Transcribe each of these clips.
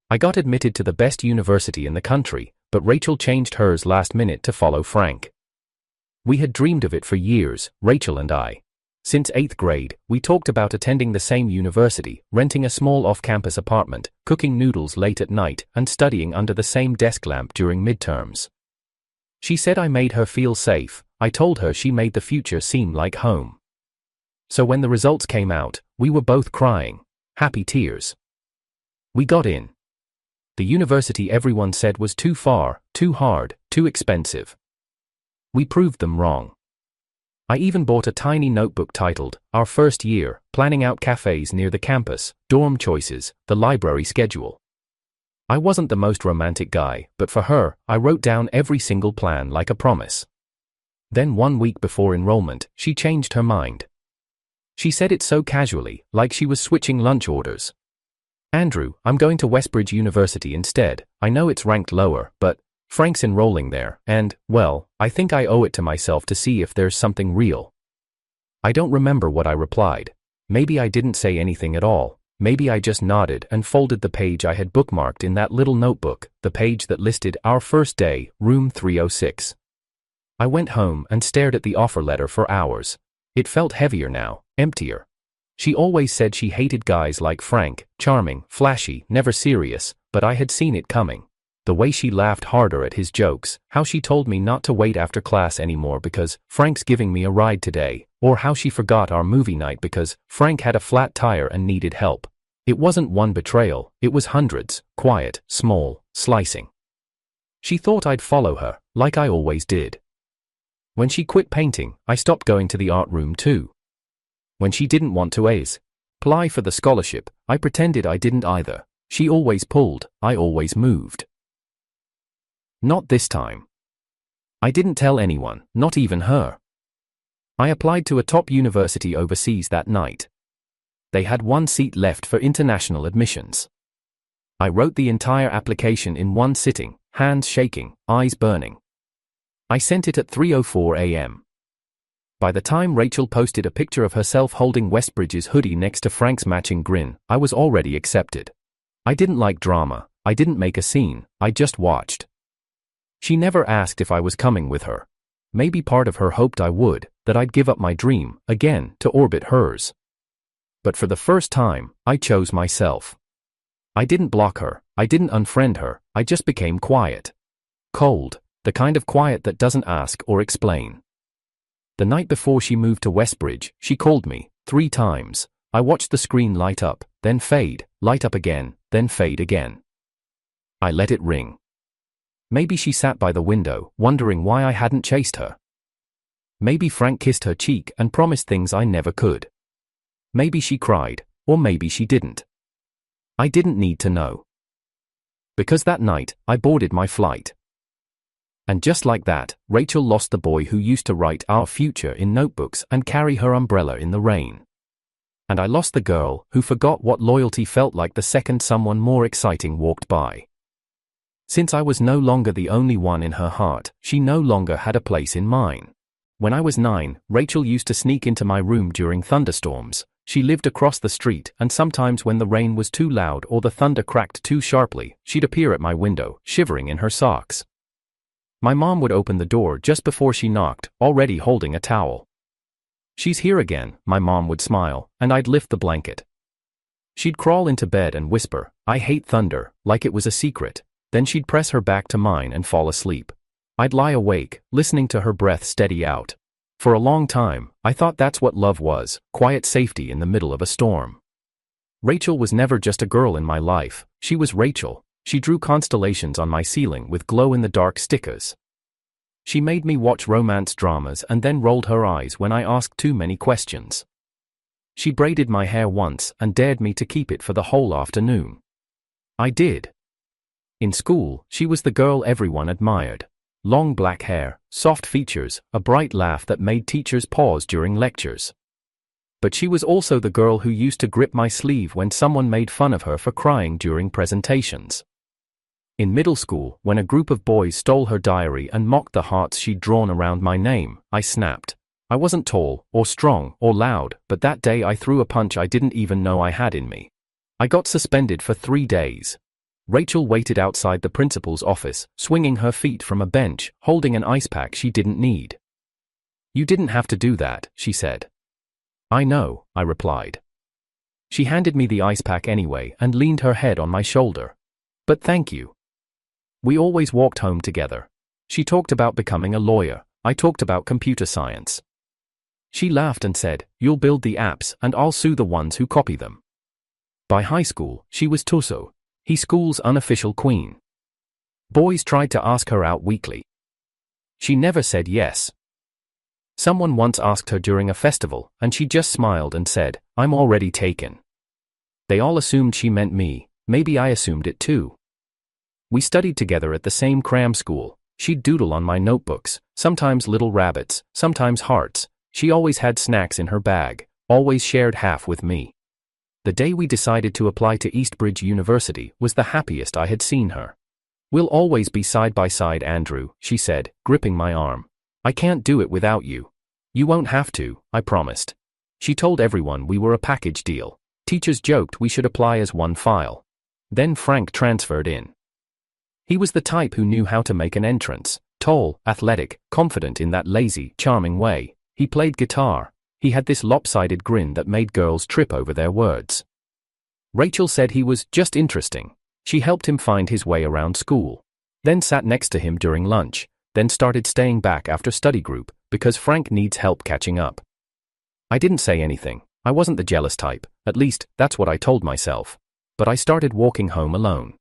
I got admitted to the best university in the country, but Rachel changed hers last minute to follow Frank. We had dreamed of it for years, Rachel and I. Since 8th grade, we talked about attending the same university, renting a small off-campus apartment, cooking noodles late at night, and studying under the same desk lamp during midterms. She said I made her feel safe. I told her she made the future seem like home. So when the results came out, we were both crying. Happy tears. We got in. The university everyone said was too far, too hard, too expensive. We proved them wrong. I even bought a tiny notebook titled, Our First Year, planning out cafes near the campus, dorm choices, the library schedule. I wasn't the most romantic guy, but for her, I wrote down every single plan like a promise. Then 1 week before enrollment, she changed her mind. She said it so casually, like she was switching lunch orders. Andrew, I'm going to Westbridge University instead. I know it's ranked lower, but Frank's enrolling there, and, well, I think I owe it to myself to see if there's something real. I don't remember what I replied. Maybe I didn't say anything at all. Maybe I just nodded and folded the page I had bookmarked in that little notebook, the page that listed our first day, room 306. I went home and stared at the offer letter for hours. It felt heavier now, emptier. She always said she hated guys like Frank, charming, flashy, never serious, but I had seen it coming. The way she laughed harder at his jokes, how she told me not to wait after class anymore because Frank's giving me a ride today, or how she forgot our movie night because Frank had a flat tire and needed help. It wasn't one betrayal, it was hundreds, quiet, small, slicing. She thought I'd follow her, like I always did. When she quit painting, I stopped going to the art room too. When she didn't want to apply for the scholarship, I pretended I didn't either. She always pulled, I always moved. Not this time. I didn't tell anyone, not even her. I applied to a top university overseas that night. They had 1 seat left for international admissions. I wrote the entire application in one sitting, hands shaking, eyes burning. I sent it at 3:04 a.m. By the time Rachel posted a picture of herself holding Westbridge's hoodie next to Frank's matching grin, I was already accepted. I didn't like drama, I didn't make a scene, I just watched. She never asked if I was coming with her. Maybe part of her hoped I would, that I'd give up my dream, again, to orbit hers. But for the first time, I chose myself. I didn't block her, I didn't unfriend her, I just became quiet. Cold, the kind of quiet that doesn't ask or explain. The night before she moved to Westbridge, she called me, 3 times. I watched the screen light up, then fade, light up again, then fade again. I let it ring. Maybe she sat by the window, wondering why I hadn't chased her. Maybe Frank kissed her cheek and promised things I never could. Maybe she cried, or maybe she didn't. I didn't need to know. Because that night, I boarded my flight. And just like that, Rachel lost the boy who used to write our future in notebooks and carry her umbrella in the rain. And I lost the girl who forgot what loyalty felt like the second someone more exciting walked by. Since I was no longer the only one in her heart, she no longer had a place in mine. When I was 9, Rachel used to sneak into my room during thunderstorms. She lived across the street, and sometimes when the rain was too loud or the thunder cracked too sharply, she'd appear at my window, shivering in her socks. My mom would open the door just before she knocked, already holding a towel. "She's here again," my mom would smile, and I'd lift the blanket. She'd crawl into bed and whisper, "I hate thunder," like it was a secret. Then she'd press her back to mine and fall asleep. I'd lie awake, listening to her breath steady out. For a long time, I thought that's what love was, quiet safety in the middle of a storm. Rachel was never just a girl in my life, she was Rachel. She drew constellations on my ceiling with glow-in-the-dark stickers. She made me watch romance dramas and then rolled her eyes when I asked too many questions. She braided my hair once and dared me to keep it for the whole afternoon. I did. In school, she was the girl everyone admired. Long black hair, soft features, a bright laugh that made teachers pause during lectures. But she was also the girl who used to grip my sleeve when someone made fun of her for crying during presentations. In middle school, when a group of boys stole her diary and mocked the hearts she'd drawn around my name, I snapped. I wasn't tall, or strong, or loud, but that day I threw a punch I didn't even know I had in me. I got suspended for 3 days. Rachel waited outside the principal's office, swinging her feet from a bench, holding an ice pack she didn't need. "You didn't have to do that," she said. "I know," I replied. She handed me the ice pack anyway and leaned her head on my shoulder. "But thank you." We always walked home together. She talked about becoming a lawyer. I talked about computer science. She laughed and said, "You'll build the apps and I'll sue the ones who copy them." By high school, she was Tuso, his school's unofficial queen. Boys tried to ask her out weekly. She never said yes. Someone once asked her during a festival, and she just smiled and said, "I'm already taken." They all assumed she meant me. Maybe I assumed it too. We studied together at the same cram school. She'd doodle on my notebooks, sometimes little rabbits, sometimes hearts. She always had snacks in her bag, always shared half with me. The day we decided to apply to Eastbridge University was the happiest I had seen her. "We'll always be side by side, Andrew," she said, gripping my arm. "I can't do it without you." "You won't have to," I promised. She told everyone we were a package deal. Teachers joked we should apply as one file. Then Frank transferred in. He was the type who knew how to make an entrance, tall, athletic, confident in that lazy, charming way. He played guitar. He had this lopsided grin that made girls trip over their words. Rachel said he was just interesting. She helped him find his way around school. Then sat next to him during lunch, then started staying back after study group, because Frank needs help catching up. I didn't say anything. I wasn't the jealous type, at least, that's what I told myself. But I started walking home alone.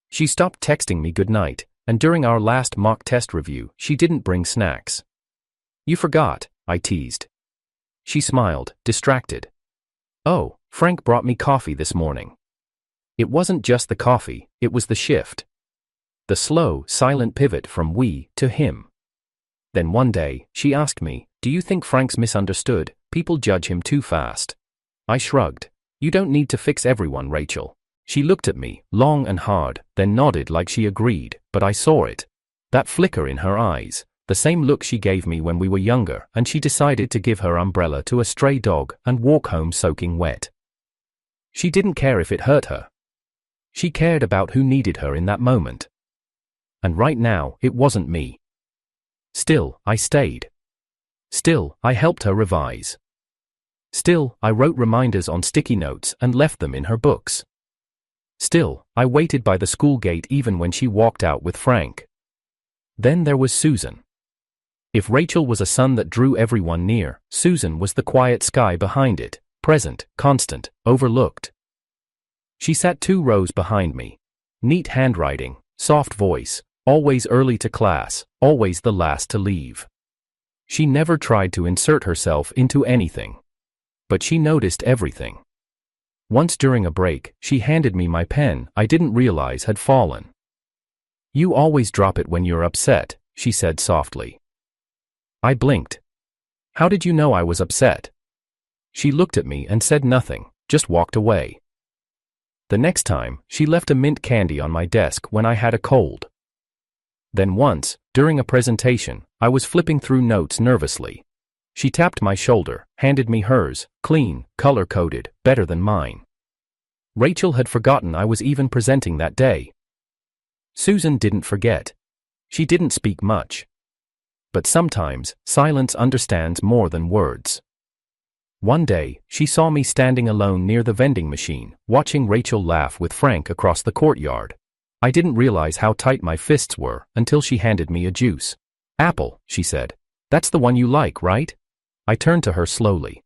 She stopped texting me goodnight, and during our last mock test review, she didn't bring snacks. "You forgot," I teased. She smiled, distracted. "Oh, Frank brought me coffee this morning." It wasn't just the coffee, it was the shift. The slow, silent pivot from we to him. Then one day, she asked me, "Do you think Frank's misunderstood? People judge him too fast." I shrugged. "You don't need to fix everyone, Rachel." She looked at me, long and hard, then nodded like she agreed, but I saw it. That flicker in her eyes, the same look she gave me when we were younger, and she decided to give her umbrella to a stray dog and walk home soaking wet. She didn't care if it hurt her. She cared about who needed her in that moment. And right now, it wasn't me. Still, I stayed. Still, I helped her revise. Still, I wrote reminders on sticky notes and left them in her books. Still, I waited by the school gate even when she walked out with Frank. Then there was Susan. If Rachel was a sun that drew everyone near, Susan was the quiet sky behind it, present, constant, overlooked. She sat 2 rows behind me. Neat handwriting, soft voice, always early to class, always the last to leave. She never tried to insert herself into anything. But she noticed everything. Once during a break, she handed me my pen I didn't realize had fallen. "You always drop it when you're upset," she said softly. I blinked. "How did you know I was upset?" She looked at me and said nothing, just walked away. The next time, she left a mint candy on my desk when I had a cold. Then once, during a presentation, I was flipping through notes nervously. She tapped my shoulder, handed me hers, clean, color-coded, better than mine. Rachel had forgotten I was even presenting that day. Susan didn't forget. She didn't speak much. But sometimes, silence understands more than words. One day, she saw me standing alone near the vending machine, watching Rachel laugh with Frank across the courtyard. I didn't realize how tight my fists were until she handed me a juice. "Apple," she said. "That's the one you like, right?" I turned to her slowly.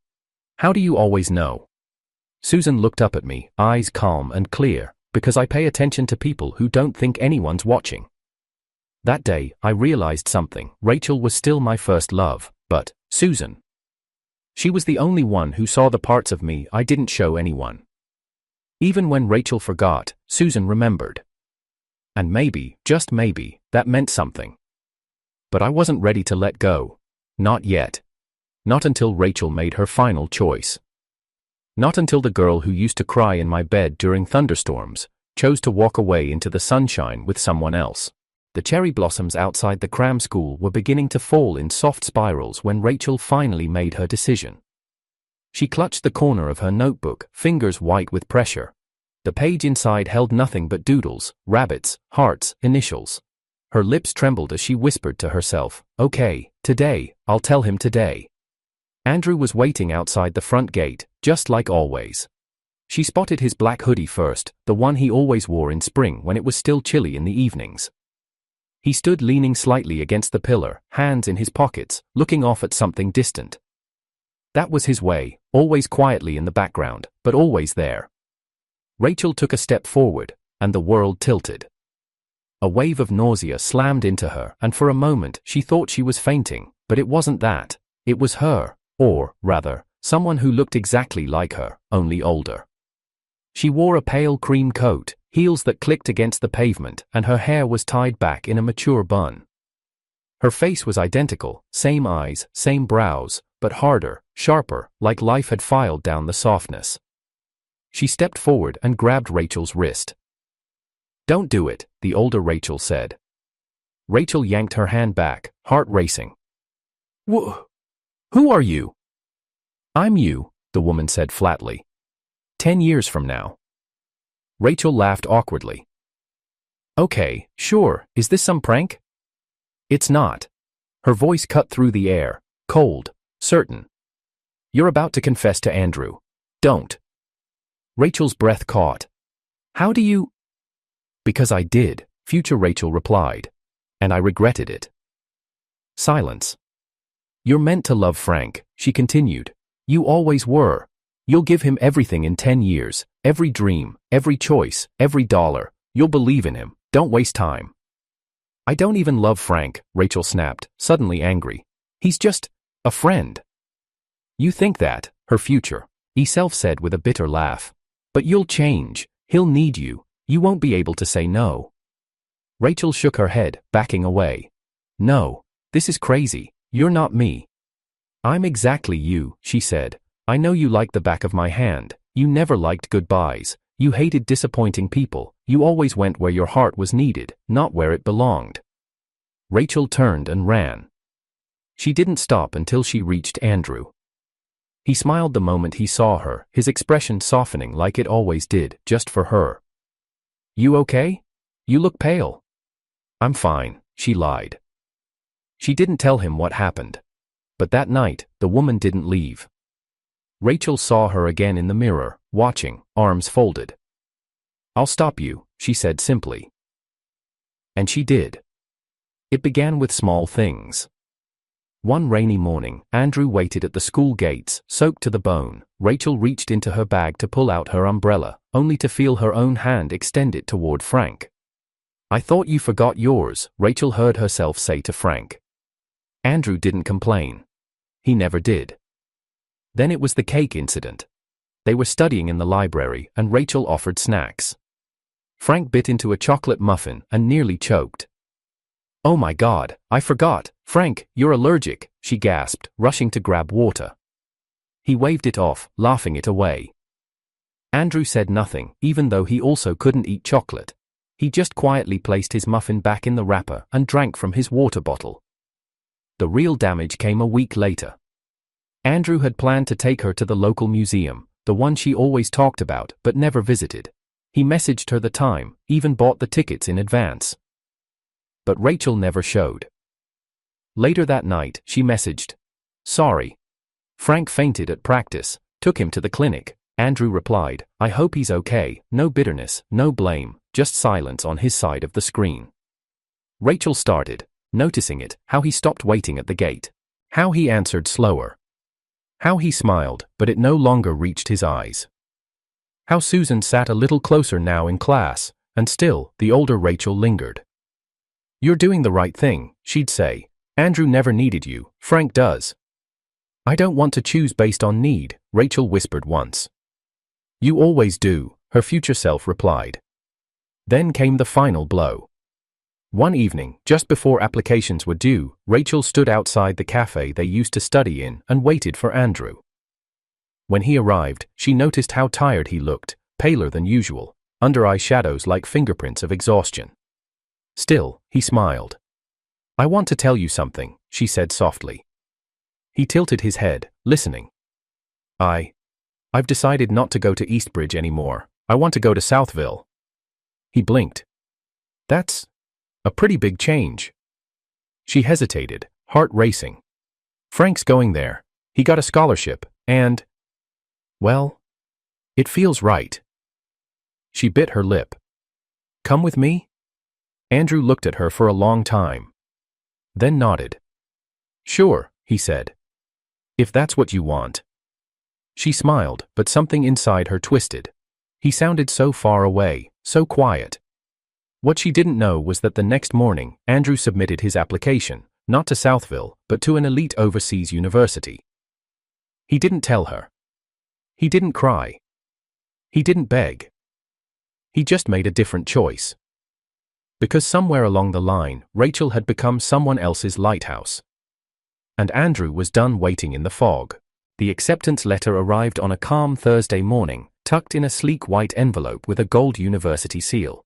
"How do you always know?" Susan looked up at me, eyes calm and clear, because I pay attention to people who don't think anyone's watching. That day, I realized something. Rachel was still my first love, but Susan. She was the only one who saw the parts of me I didn't show anyone. Even when Rachel forgot, Susan remembered. And maybe, just maybe, that meant something. But I wasn't ready to let go. Not yet. Not until Rachel made her final choice. Not until the girl who used to cry in my bed during thunderstorms chose to walk away into the sunshine with someone else. The cherry blossoms outside the cram school were beginning to fall in soft spirals when Rachel finally made her decision. She clutched the corner of her notebook, fingers white with pressure. The page inside held nothing but doodles, rabbits, hearts, initials. Her lips trembled as she whispered to herself, "Okay, today, I'll tell him today." Andrew was waiting outside the front gate, just like always. She spotted his black hoodie first, the one he always wore in spring when it was still chilly in the evenings. He stood leaning slightly against the pillar, hands in his pockets, looking off at something distant. That was his way, always quietly in the background, but always there. Rachel took a step forward, and the world tilted. A wave of nausea slammed into her, and for a moment she thought she was fainting, but it wasn't that. It was her, or, rather, someone who looked exactly like her, only older. She wore a pale cream coat, heels that clicked against the pavement, and her hair was tied back in a mature bun. Her face was identical, same eyes, same brows, but harder, sharper, like life had filed down the softness. She stepped forward and grabbed Rachel's wrist. "Don't do it," the older Rachel said. Rachel yanked her hand back, heart racing. Who are you?" "I'm you," the woman said flatly. 10 years from now." Rachel laughed awkwardly. "Okay, sure, is this some prank?" "It's not." Her voice cut through the air, cold, certain. "You're about to confess to Andrew. Don't." Rachel's breath caught. "How do you—" "Because I did," future Rachel replied. "And I regretted it." Silence. "You're meant to love Frank," she continued. "You always were. You'll give him everything in 10 years, every dream, every choice, every dollar. You'll believe in him. Don't waste time." "I don't even love Frank," Rachel snapped, suddenly angry. "He's just a friend." "You think that," her future self said with a bitter laugh. "But you'll change. He'll need you. You won't be able to say no." Rachel shook her head, backing away. "No, this is crazy. You're not me." "I'm exactly you," she said. "I know you like the back of my hand. You never liked goodbyes. You hated disappointing people. You always went where your heart was needed, not where it belonged." Rachel turned and ran. She didn't stop until she reached Andrew. He smiled the moment he saw her, his expression softening like it always did, just for her. "You okay? You look pale." "I'm fine," she lied. She didn't tell him what happened. But that night, the woman didn't leave. Rachel saw her again in the mirror, watching, arms folded. "I'll stop you," she said simply. And she did. It began with small things. One rainy morning, Andrew waited at the school gates, soaked to the bone. Rachel reached into her bag to pull out her umbrella, only to feel her own hand extend it toward Frank. "I thought you forgot yours," Rachel heard herself say to Frank. Andrew didn't complain. He never did. Then it was the cake incident. They were studying in the library, and Rachel offered snacks. Frank bit into a chocolate muffin and nearly choked. "Oh my God, I forgot. Frank, you're allergic," she gasped, rushing to grab water. He waved it off, laughing it away. Andrew said nothing, even though he also couldn't eat chocolate. He just quietly placed his muffin back in the wrapper and drank from his water bottle. The real damage came a week later. Andrew had planned to take her to the local museum, the one she always talked about but never visited. He messaged her the time, even bought the tickets in advance. But Rachel never showed. Later that night, she messaged, "Sorry. Frank fainted at practice, took him to the clinic." Andrew replied, "I hope he's okay, no bitterness, no blame, just silence on his side of the screen." Rachel started, noticing it, how he stopped waiting at the gate. How he answered slower. How he smiled, but it no longer reached his eyes. How Susan sat a little closer now in class, and still, the older Rachel lingered. "You're doing the right thing," she'd say. "Andrew never needed you, Frank does." "I don't want to choose based on need," Rachel whispered once. "You always do," her future self replied. Then came the final blow. One evening, just before applications were due, Rachel stood outside the cafe they used to study in and waited for Andrew. When he arrived, she noticed how tired he looked, paler than usual, under eye shadows like fingerprints of exhaustion. Still, he smiled. "I want to tell you something," she said softly. He tilted his head, listening. I've decided not to go to Eastbridge anymore. I want to go to Southville. He blinked. That's a pretty big change. She hesitated, heart racing. Frank's going there. He got a scholarship, and, well, it feels right. She bit her lip. Come with me? Andrew looked at her for a long time. Then nodded. Sure, he said. If that's what you want. She smiled, but something inside her twisted. He sounded so far away, so quiet. What she didn't know was that the next morning, Andrew submitted his application, not to Southville, but to an elite overseas university. He didn't tell her. He didn't cry. He didn't beg. He just made a different choice. Because somewhere along the line, Rachel had become someone else's lighthouse. And Andrew was done waiting in the fog. The acceptance letter arrived on a calm Thursday morning, tucked in a sleek white envelope with a gold university seal.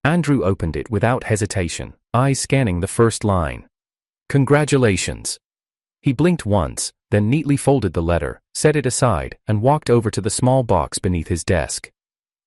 Andrew opened it without hesitation, eyes scanning the first line. Congratulations. He blinked once, then neatly folded the letter, set it aside, and walked over to the small box beneath his desk.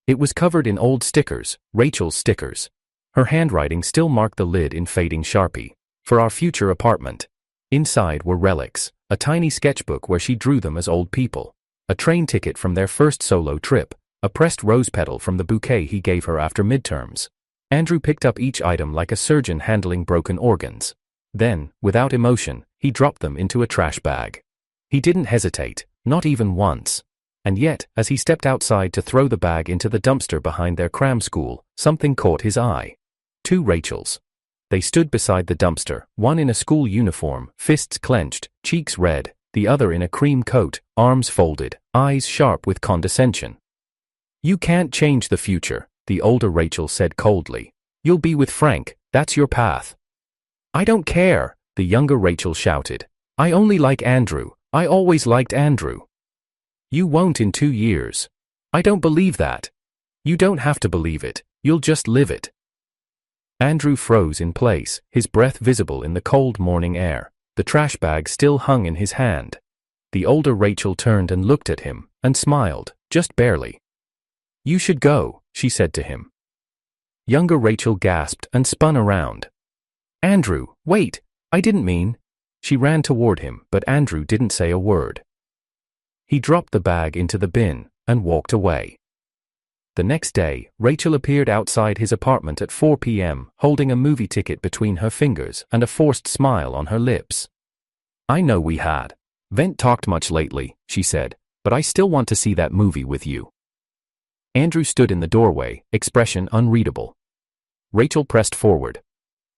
It was covered in old stickers, Rachel's stickers. Her handwriting still marked the lid in fading Sharpie. For our future apartment. Inside were relics, a tiny sketchbook where she drew them as old people, a train ticket from their first solo trip, a pressed rose petal from the bouquet he gave her after midterms. Andrew picked up each item like a surgeon handling broken organs. Then, without emotion, he dropped them into a trash bag. He didn't hesitate, not even once. And yet, as he stepped outside to throw the bag into the dumpster behind their cram school, something caught his eye. 2 Rachels. They stood beside the dumpster, one in a school uniform, fists clenched, cheeks red, the other in a cream coat, arms folded, eyes sharp with condescension. You can't change the future, the older Rachel said coldly. You'll be with Frank, that's your path. I don't care, the younger Rachel shouted. I only like Andrew, I always liked Andrew. You won't in 2 years. I don't believe that. You don't have to believe it, you'll just live it. Andrew froze in place, his breath visible in the cold morning air. The trash bag still hung in his hand. The older Rachel turned and looked at him, and smiled, just barely. You should go, she said to him. Younger Rachel gasped and spun around. Andrew, wait, I didn't mean. She ran toward him, but Andrew didn't say a word. He dropped the bag into the bin, and walked away. The next day, Rachel appeared outside his apartment at 4 p.m., holding a movie ticket between her fingers and a forced smile on her lips. I know we haven't talked much lately, she said, but I still want to see that movie with you. Andrew stood in the doorway, expression unreadable. Rachel pressed forward.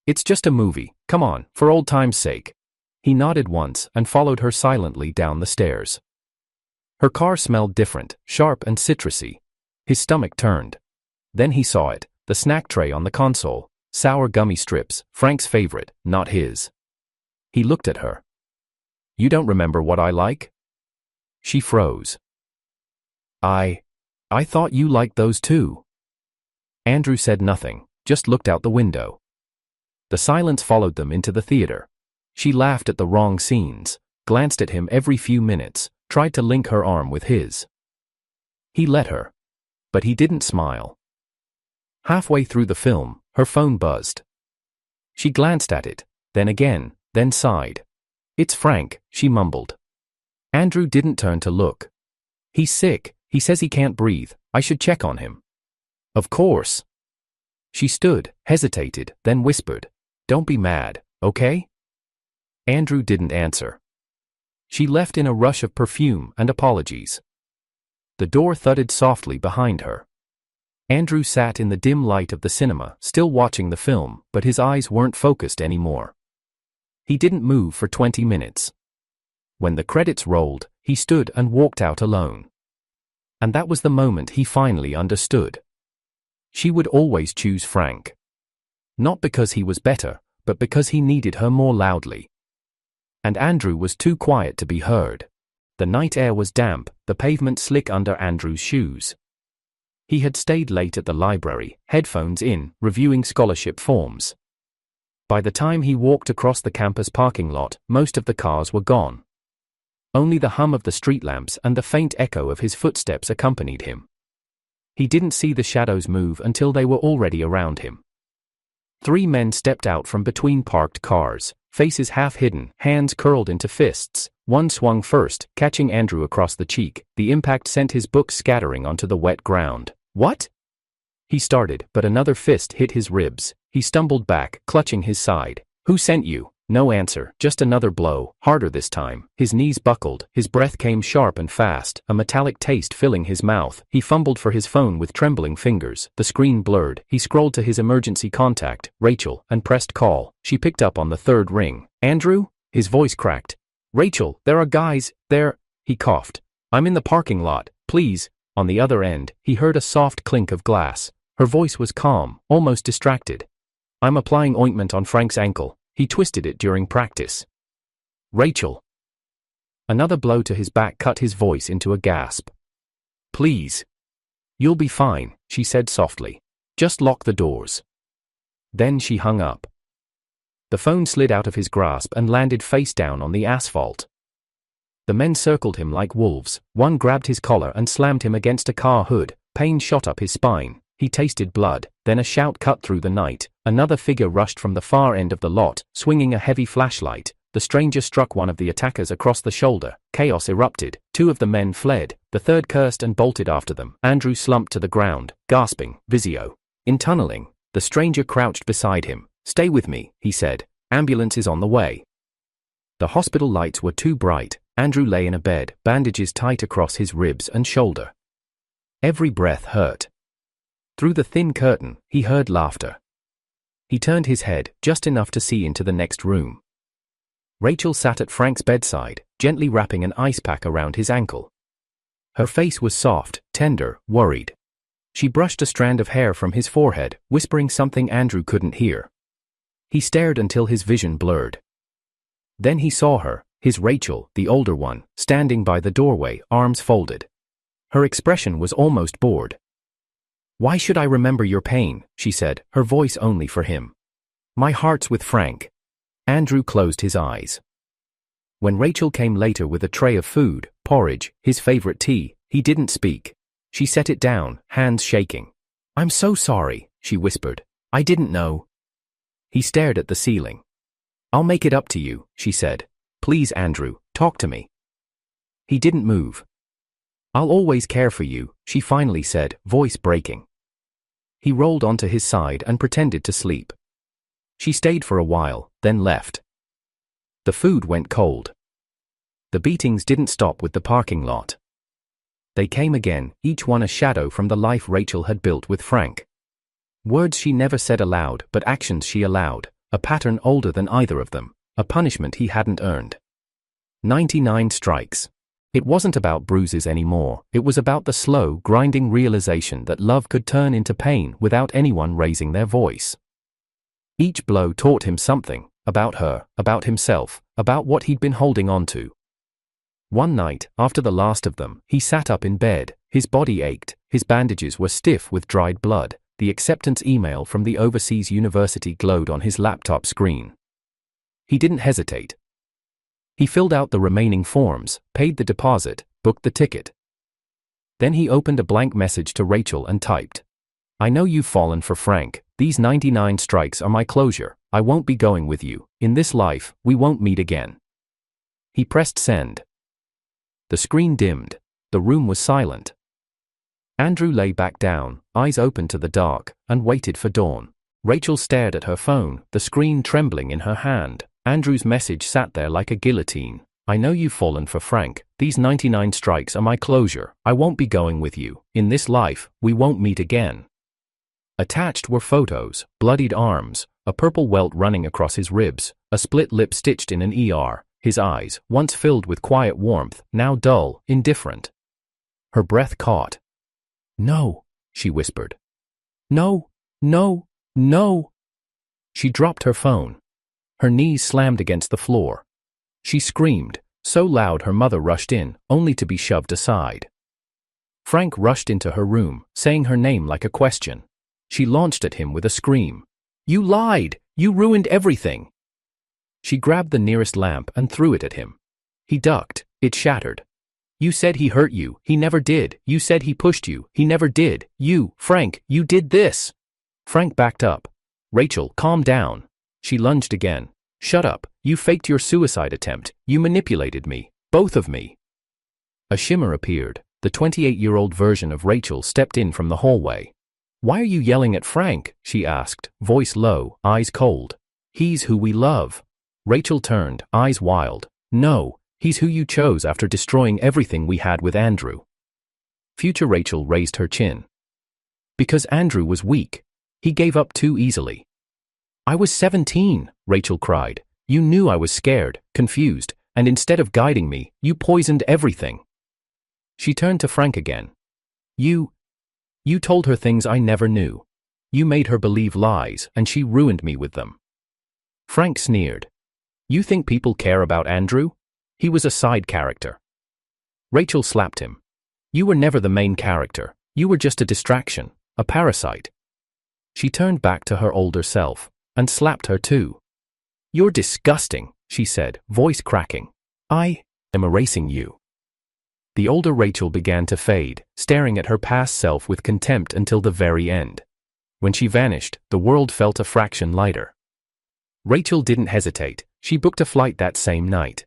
It's just a movie, come on, for old time's sake. He nodded once and followed her silently down the stairs. Her car smelled different, sharp and citrusy. His stomach turned. Then he saw it, the snack tray on the console, sour gummy strips, Frank's favorite, not his. He looked at her. You don't remember what I like? She froze. I thought you liked those too. Andrew said nothing, just looked out the window. The silence followed them into the theater. She laughed at the wrong scenes, glanced at him every few minutes, tried to link her arm with his. He let her. But he didn't smile. Halfway through the film, her phone buzzed. She glanced at it, then again, then sighed. It's Frank, she mumbled. Andrew didn't turn to look. He's sick, he says he can't breathe, I should check on him. Of course. She stood, hesitated, then whispered. Don't be mad, okay? Andrew didn't answer. She left in a rush of perfume and apologies. The door thudded softly behind her. Andrew sat in the dim light of the cinema, still watching the film, but his eyes weren't focused anymore. He didn't move for 20 minutes. When the credits rolled, he stood and walked out alone. And that was the moment he finally understood. She would always choose Frank. Not because he was better, but because he needed her more loudly. And Andrew was too quiet to be heard. The night air was damp, the pavement slick under Andrew's shoes. He had stayed late at the library, headphones in, reviewing scholarship forms. By the time he walked across the campus parking lot, most of the cars were gone. Only the hum of the street lamps and the faint echo of his footsteps accompanied him. He didn't see the shadows move until they were already around him. 3 men stepped out from between parked cars, faces half hidden, hands curled into fists. One swung first, catching Andrew across the cheek. The impact sent his book scattering onto the wet ground. "What?" he started, but another fist hit his ribs. He stumbled back, clutching his side. "Who sent you?" No answer, just another blow, harder this time. His knees buckled, his breath came sharp and fast, a metallic taste filling his mouth. He fumbled for his phone with trembling fingers. The screen blurred. He scrolled to his emergency contact, Rachel, and pressed call. She picked up on the 3rd ring. "Andrew?" His voice cracked. "Rachel, there are guys, there," he coughed. "I'm in the parking lot, please." On the other end, he heard a soft clink of glass. Her voice was calm, almost distracted. "I'm applying ointment on Frank's ankle. He twisted it during practice." "Rachel." Another blow to his back cut his voice into a gasp. "Please." "You'll be fine," she said softly. "Just lock the doors." Then she hung up. The phone slid out of his grasp and landed face down on the asphalt. The men circled him like wolves. One grabbed his collar and slammed him against a car hood. Pain shot up his spine. He tasted blood, then a shout cut through the night. Another figure rushed from the far end of the lot, swinging a heavy flashlight. The stranger struck one of the attackers across the shoulder. Chaos erupted. 2 of the men fled. The 3rd cursed and bolted after them. Andrew slumped to the ground, gasping, "Visio." In tunneling, the stranger crouched beside him. "Stay with me," he said. "Ambulance is on the way." The hospital lights were too bright. Andrew lay in a bed, bandages tight across his ribs and shoulder. Every breath hurt. Through the thin curtain, he heard laughter. He turned his head, just enough to see into the next room. Rachel sat at Frank's bedside, gently wrapping an ice pack around his ankle. Her face was soft, tender, worried. She brushed a strand of hair from his forehead, whispering something Andrew couldn't hear. He stared until his vision blurred. Then he saw her, his Rachel, the older one, standing by the doorway, arms folded. Her expression was almost bored. "Why should I remember your pain?" she said, her voice only for him. "My heart's with Frank." Andrew closed his eyes. When Rachel came later with a tray of food, porridge, his favorite tea, he didn't speak. She set it down, hands shaking. "I'm so sorry," she whispered. "I didn't know." He stared at the ceiling. "I'll make it up to you," she said. "Please, Andrew, talk to me." He didn't move. "I'll always care for you," she finally said, voice breaking. He rolled onto his side and pretended to sleep. She stayed for a while, then left. The food went cold. The beatings didn't stop with the parking lot. They came again, each one a shadow from the life Rachel had built with Frank. Words she never said aloud, but actions she allowed, a pattern older than either of them, a punishment he hadn't earned. 99 strikes. It wasn't about bruises anymore, it was about the slow, grinding realization that love could turn into pain without anyone raising their voice. Each blow taught him something, about her, about himself, about what he'd been holding on to. One night, after the last of them, he sat up in bed, his body ached, his bandages were stiff with dried blood, the acceptance email from the overseas university glowed on his laptop screen. He didn't hesitate. He filled out the remaining forms, paid the deposit, booked the ticket. Then he opened a blank message to Rachel and typed, "I know you've fallen for Frank. These 99 strikes are my closure. I won't be going with you. In this life, we won't meet again." He pressed send. The screen dimmed. The room was silent. Andrew lay back down, eyes open to the dark, and waited for dawn. Rachel stared at her phone, the screen trembling in her hand. Andrew's message sat there like a guillotine. "I know you've fallen for Frank. These 99 strikes are my closure. I won't be going with you. In this life, we won't meet again." Attached were photos, bloodied arms, a purple welt running across his ribs, a split lip stitched in an ER, his eyes, once filled with quiet warmth, now dull, indifferent. Her breath caught. "No," she whispered. "No, no, no." She dropped her phone. Her knees slammed against the floor. She screamed, so loud her mother rushed in, only to be shoved aside. Frank rushed into her room, saying her name like a question. She launched at him with a scream. "You lied! You ruined everything!" She grabbed the nearest lamp and threw it at him. He ducked. It shattered. You said he hurt you. He never did. You said he pushed you. He never did. Frank, you did this. Frank backed up. Rachel, calm down. She lunged again. Shut up. You faked your suicide attempt. You manipulated me. Both of me. A shimmer appeared. The 28-year-old version of Rachel stepped in from the hallway. Why are you yelling at Frank? She asked, voice low, eyes cold. He's who we love. Rachel turned, eyes wild. No, he's who you chose after destroying everything we had with Andrew. Future Rachel raised her chin. Because Andrew was weak. He gave up too easily. I was 17, Rachel cried. You knew I was scared, confused, and instead of guiding me, you poisoned everything. She turned to Frank again. You told her things I never knew. You made her believe lies, and she ruined me with them. Frank sneered. You think people care about Andrew? He was a side character. Rachel slapped him. You were never the main character. You were just a distraction, a parasite. She turned back to her older self, and slapped her too. You're disgusting, she said, voice cracking. I am erasing you. The older Rachel began to fade, staring at her past self with contempt until the very end. When she vanished, the world felt a fraction lighter. Rachel didn't hesitate. She booked a flight that same night.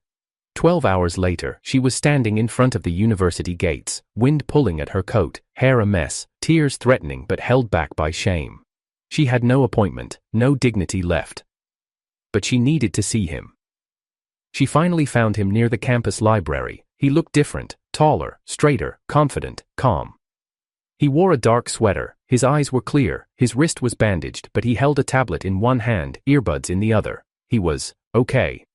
12 hours later, she was standing in front of the university gates, wind pulling at her coat, hair a mess, tears threatening but held back by shame. She had no appointment, no dignity left. But she needed to see him. She finally found him near the campus library. He looked different, taller, straighter, confident, calm. He wore a dark sweater, his eyes were clear, his wrist was bandaged, but he held a tablet in one hand, earbuds in the other. He was okay.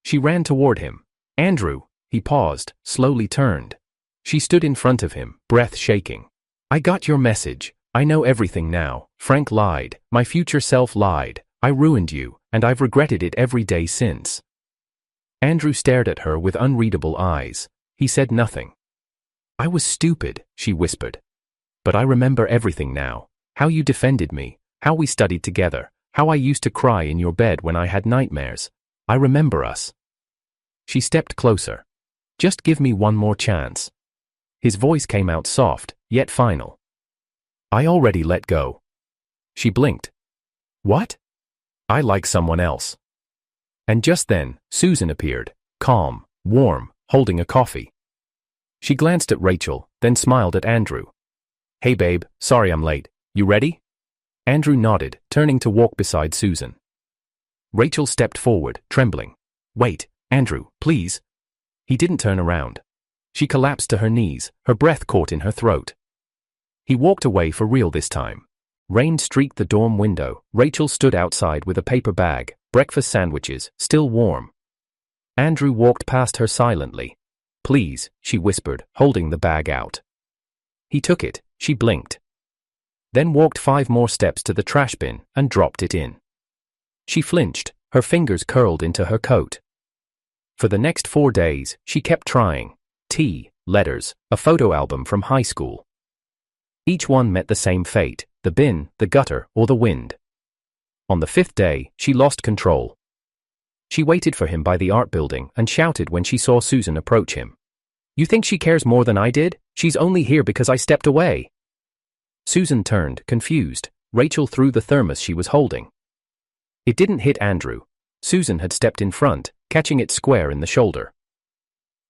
She ran toward him. Andrew, he paused, slowly turned. She stood in front of him, breath shaking. I got your message. I know everything now. Frank lied. My future self lied. I ruined you, and I've regretted it every day since. Andrew stared at her with unreadable eyes. He said nothing. I was stupid, she whispered. But I remember everything now. How you defended me, how we studied together, how I used to cry in your bed when I had nightmares. I remember us. She stepped closer. Just give me one more chance. His voice came out soft, yet final. I already let go. She blinked. What? I like someone else. And just then, Susan appeared, calm, warm, holding a coffee. She glanced at Rachel, then smiled at Andrew. Hey babe, sorry I'm late. You ready? Andrew nodded, turning to walk beside Susan. Rachel stepped forward, trembling. Wait, Andrew, please. He didn't turn around. She collapsed to her knees, her breath caught in her throat. He walked away for real this time. Rain streaked the dorm window. Rachel stood outside with a paper bag, breakfast sandwiches, still warm. Andrew walked past her silently. Please, she whispered, holding the bag out. He took it. She blinked. Then walked 5 more steps to the trash bin and dropped it in. She flinched, her fingers curled into her coat. For the next 4 days, she kept trying. Tea, letters, a photo album from high school. Each one met the same fate, the bin, the gutter, or the wind. On the 5th day, she lost control. She waited for him by the art building and shouted when she saw Susan approach him. You think she cares more than I did? She's only here because I stepped away. Susan turned, confused. Rachel threw the thermos she was holding. It didn't hit Andrew. Susan had stepped in front, catching it square in the shoulder.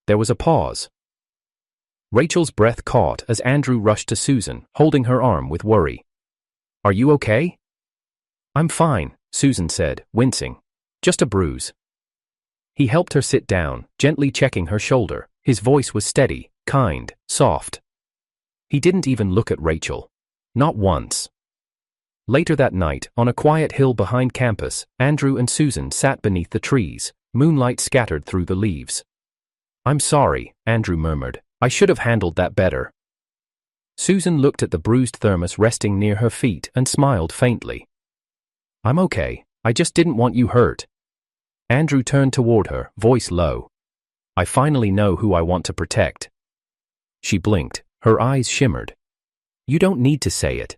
There was a pause. Rachel's breath caught as Andrew rushed to Susan, holding her arm with worry. Are you okay? I'm fine, Susan said, wincing. Just a bruise. He helped her sit down, gently checking her shoulder. His voice was steady, kind, soft. He didn't even look at Rachel. Not once. Later that night, on a quiet hill behind campus, Andrew and Susan sat beneath the trees, moonlight scattered through the leaves. I'm sorry, Andrew murmured. I should have handled that better. Susan looked at the bruised thermos resting near her feet and smiled faintly. I'm okay, I just didn't want you hurt. Andrew turned toward her, voice low. I finally know who I want to protect. She blinked, her eyes shimmered. You don't need to say it.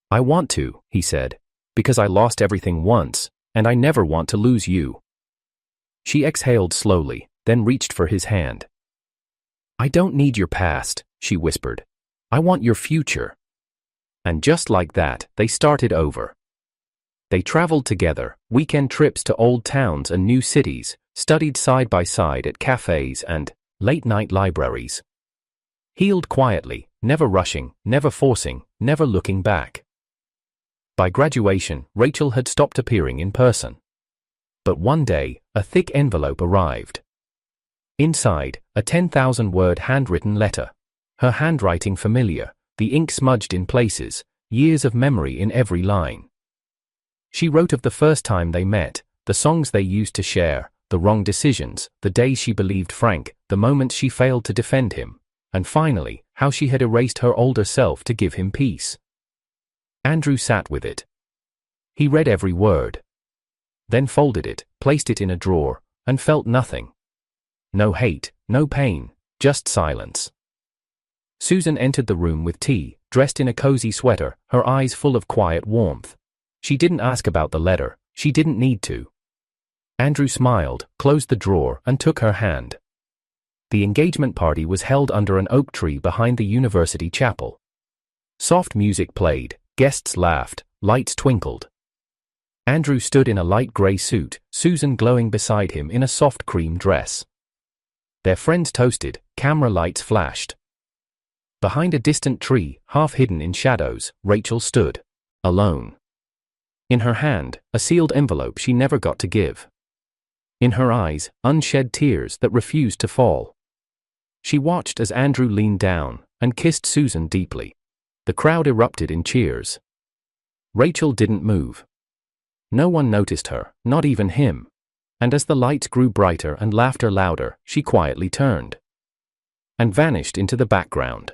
I want to, he said, because I lost everything once, and I never want to lose you. She exhaled slowly, then reached for his hand. "I don't need your past," she whispered. "I want your future." And just like that, they started over. They traveled together, weekend trips to old towns and new cities, studied side by side at cafes and late-night libraries. Healed quietly, never rushing, never forcing, never looking back. By graduation, Rachel had stopped appearing in person. But one day, a thick envelope arrived. Inside, a 10,000-word handwritten letter. Her handwriting familiar, the ink smudged in places, years of memory in every line. She wrote of the first time they met, the songs they used to share, the wrong decisions, the days she believed Frank, the moments she failed to defend him, and finally, how she had erased her older self to give him peace. Andrew sat with it. He read every word. Then folded it, placed it in a drawer, and felt nothing. No hate, no pain, just silence. Susan entered the room with tea, dressed in a cozy sweater, her eyes full of quiet warmth. She didn't ask about the letter, she didn't need to. Andrew smiled, closed the drawer, and took her hand. The engagement party was held under an oak tree behind the university chapel. Soft music played, guests laughed, lights twinkled. Andrew stood in a light grey suit, Susan glowing beside him in a soft cream dress. Their friends toasted, camera lights flashed. Behind a distant tree, half hidden in shadows, Rachel stood, alone. In her hand, a sealed envelope she never got to give. In her eyes, unshed tears that refused to fall. She watched as Andrew leaned down and kissed Susan deeply. The crowd erupted in cheers. Rachel didn't move. No one noticed her, not even him. And as the lights grew brighter and laughter louder, she quietly turned and vanished into the background.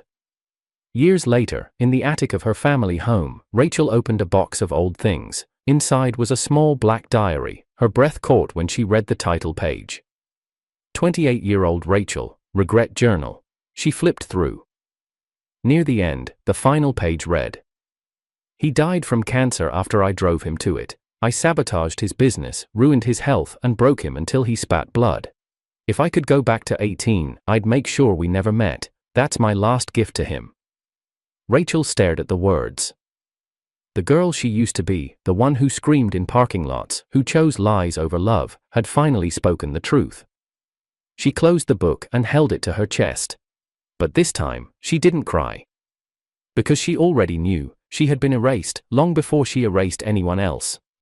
Years later, in the attic of her family home, Rachel opened a box of old things. Inside was a small black diary. Her breath caught when she read the title page. 28-year-old Rachel, Regret Journal. She flipped through. Near the end, the final page read, "He died from cancer after I drove him to it. I sabotaged his business, ruined his health, and broke him until he spat blood. If I could go back to 18, I'd make sure we never met. That's my last gift to him." Rachel stared at the words. The girl she used to be, the one who screamed in parking lots, who chose lies over love, had finally spoken the truth. She closed the book and held it to her chest. But this time, she didn't cry. Because she already knew, she had been erased, long before she erased anyone else.